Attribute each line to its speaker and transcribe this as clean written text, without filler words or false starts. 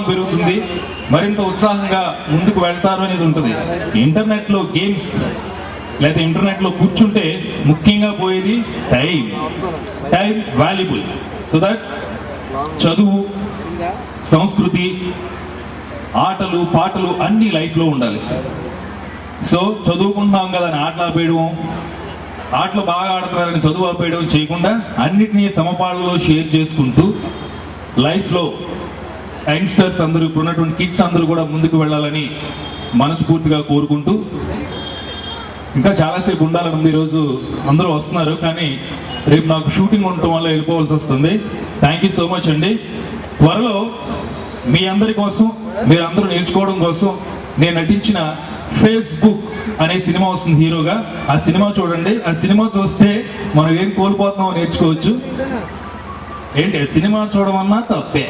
Speaker 1: పెరుగుతుంది, మరింత ఉత్సాహంగా ముందుకు వెళ్తారు అనేది ఉంటుంది. ఇంటర్నెట్లో గేమ్స్ లేదా ఇంటర్నెట్లో కూర్చుంటే ముఖ్యంగా పోయేది టైం వాల్యుబుల్. సో దట్ చదువు, సంస్కృతి, ఆటలు పాటలు అన్ని లైఫ్లో ఉండాలి. సో చదువుకుంటున్నాం కదా అని ఆటలు ఆపేయడం, ఆటలు బాగా ఆడుతున్నారని చదువు ఆపేయడం చేయకుండా అన్నిటినీ సమపాళ్ళలో షేర్ చేసుకుంటూ లైఫ్లో యంగ్స్టర్స్ అందరూ, ఇప్పుడు ఉన్నటువంటి కిడ్స్ అందరూ కూడా ముందుకు వెళ్ళాలని మనస్ఫూర్తిగా కోరుకుంటూ, ఇంకా చాలాసేపు ఉండాలని ఉంది. ఈరోజు అందరూ వస్తున్నారు కానీ రేపు నాకు షూటింగ్ ఉండటం వల్ల వెళ్ళిపోవాల్సి వస్తుంది. థ్యాంక్ యూ సో మచ్ అండి. త్వరలో మీ అందరి కోసం, మీరందరూ నేర్చుకోవడం కోసం నేను నటించిన ఫేస్బుక్ అనే సినిమా వస్తుంది హీరోగా. ఆ సినిమా చూడండి. ఆ సినిమా చూస్తే మనం ఏం కోల్పోతున్నామో నేర్చుకోవచ్చు. ఏంటి సినిమా చూడమన్నా తప్పే.